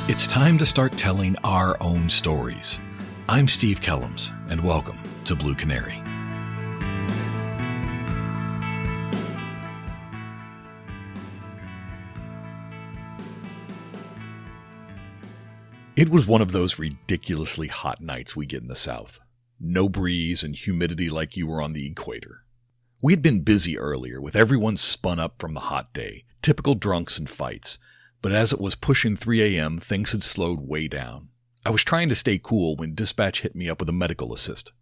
It's time to start telling our own stories. I'm Steve Kellums, and welcome to Blue Canary. It was one of those ridiculously hot nights we get in the South. No breeze and humidity like you were on the equator. We had been busy earlier, with everyone spun up from the hot day, typical drunks and fights. But as it was pushing 3 a.m., things had slowed way down. I was trying to stay cool when dispatch hit me up with a medical assist.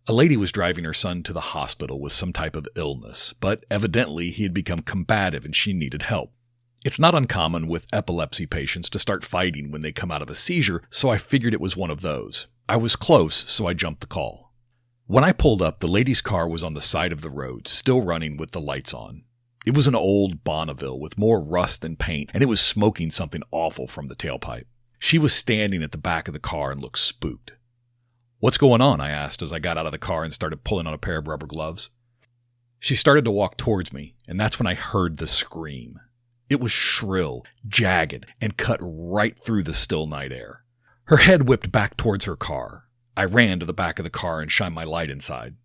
A lady was driving her son to the hospital with some type of illness, but evidently he had become combative and she needed help. It's not uncommon with epilepsy patients to start fighting when they come out of a seizure, so I figured it was one of those. I was close, so I jumped the call. When I pulled up, the lady's car was on the side of the road, still running with the lights on. It was an old Bonneville with more rust than paint, and it was smoking something awful from the tailpipe. She was standing at the back of the car and looked spooked. "What's going on?" I asked as I got out of the car and started pulling on a pair of rubber gloves. She started to walk towards me, and that's when I heard the scream. It was shrill, jagged, and cut right through the still night air. Her head whipped back towards her car. I ran to the back of the car and shined my light inside.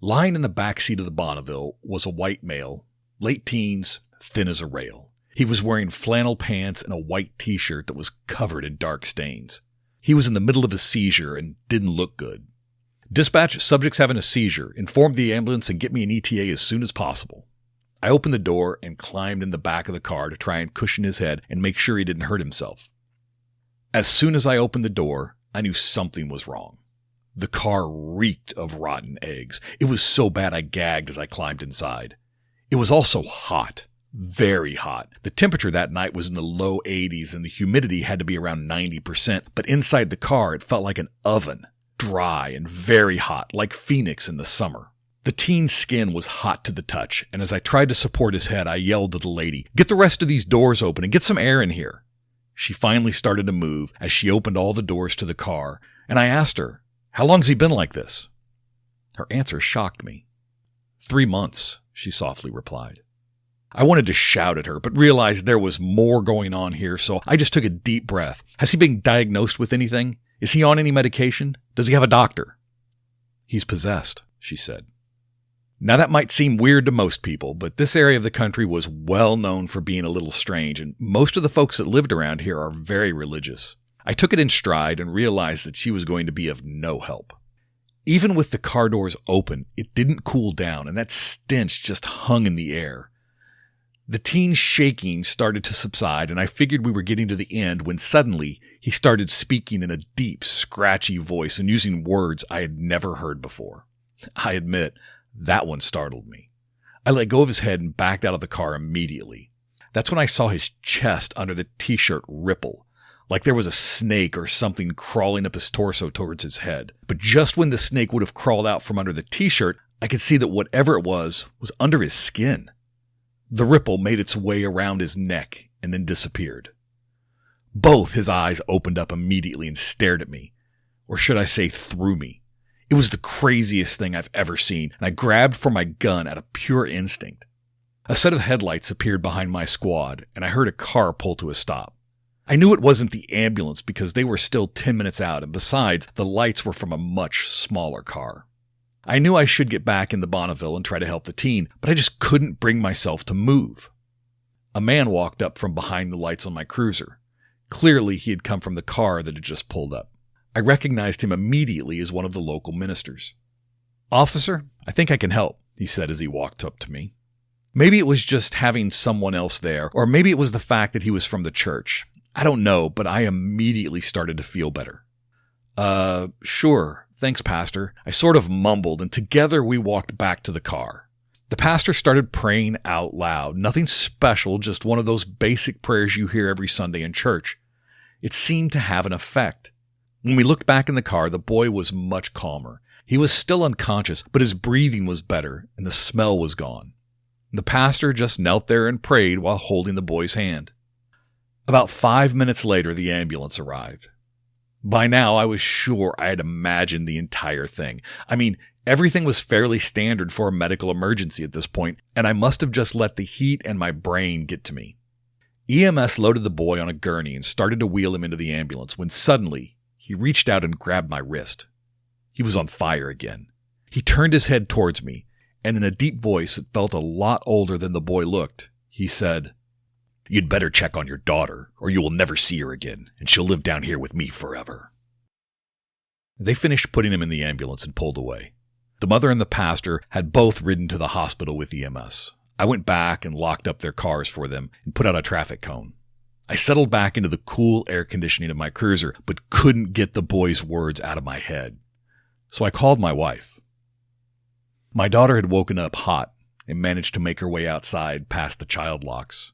Lying in the back seat of the Bonneville was a white male, late teens, thin as a rail. He was wearing flannel pants and a white t-shirt that was covered in dark stains. He was in the middle of a seizure and didn't look good. "Dispatch, subject's having a seizure. Inform the ambulance and get me an ETA as soon as possible." I opened the door and climbed in the back of the car to try and cushion his head and make sure he didn't hurt himself. As soon as I opened the door, I knew something was wrong. The car reeked of rotten eggs. It was so bad I gagged as I climbed inside. It was also hot, very hot. The temperature that night was in the low 80s and the humidity had to be around 90%, but inside the car it felt like an oven, dry and very hot, like Phoenix in the summer. The teen's skin was hot to the touch, and as I tried to support his head, I yelled to the lady, "Get the rest of these doors open and get some air in here." She finally started to move as she opened all the doors to the car, and I asked her, "How long's he been like this?" Her answer shocked me. 3 months, she softly replied. I wanted to shout at her, but realized there was more going on here, so I just took a deep breath. "Has he been diagnosed with anything? Is he on any medication? Does he have a doctor?" "He's possessed," she said. Now that might seem weird to most people, but this area of the country was well known for being a little strange, and most of the folks that lived around here are very religious. I took it in stride and realized that she was going to be of no help. Even with the car doors open, it didn't cool down, and that stench just hung in the air. The teen's shaking started to subside, and I figured we were getting to the end when suddenly he started speaking in a deep, scratchy voice and using words I had never heard before. I admit, that one startled me. I let go of his head and backed out of the car immediately. That's when I saw his chest under the t-shirt ripple, like there was a snake or something crawling up his torso towards his head. But just when the snake would have crawled out from under the t-shirt, I could see that whatever it was under his skin. The ripple made its way around his neck and then disappeared. Both his eyes opened up immediately and stared at me, or should I say through me. It was the craziest thing I've ever seen, and I grabbed for my gun out of pure instinct. A set of headlights appeared behind my squad, and I heard a car pull to a stop. I knew it wasn't the ambulance because they were still 10 minutes out, and besides, the lights were from a much smaller car. I knew I should get back in the Bonneville and try to help the teen, but I just couldn't bring myself to move. A man walked up from behind the lights on my cruiser. Clearly, he had come from the car that had just pulled up. I recognized him immediately as one of the local ministers. "Officer, I think I can help," he said as he walked up to me. Maybe it was just having someone else there, or maybe it was the fact that he was from the church. I don't know, but I immediately started to feel better. Sure, thanks, Pastor," I sort of mumbled, and together we walked back to the car. The pastor started praying out loud. Nothing special, just one of those basic prayers you hear every Sunday in church. It seemed to have an effect. When we looked back in the car, the boy was much calmer. He was still unconscious, but his breathing was better, and the smell was gone. The pastor just knelt there and prayed while holding the boy's hand. About 5 minutes later, the ambulance arrived. By now, I was sure I had imagined the entire thing. I mean, everything was fairly standard for a medical emergency at this point, and I must have just let the heat and my brain get to me. EMS loaded the boy on a gurney and started to wheel him into the ambulance when suddenly he reached out and grabbed my wrist. He was on fire again. He turned his head towards me, and in a deep voice that felt a lot older than the boy looked, he said, "You'd better check on your daughter, or you will never see her again, and she'll live down here with me forever." They finished putting him in the ambulance and pulled away. The mother and the pastor had both ridden to the hospital with EMS. I went back and locked up their cars for them and put out a traffic cone. I settled back into the cool air conditioning of my cruiser, but couldn't get the boy's words out of my head. So I called my wife. My daughter had woken up hot and managed to make her way outside past the child locks.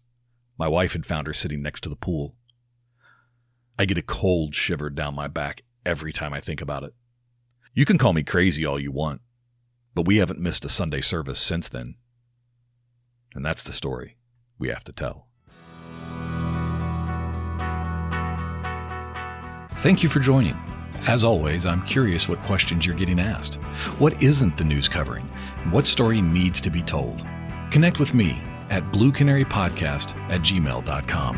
My wife had found her sitting next to the pool. I get a cold shiver down my back every time I think about it. You can call me crazy all you want, but we haven't missed a Sunday service since then. And that's the story we have to tell. Thank you for joining. As always, I'm curious what questions you're getting asked. What isn't the news covering? What story needs to be told? Connect with me at bluecanarypodcast@gmail.com.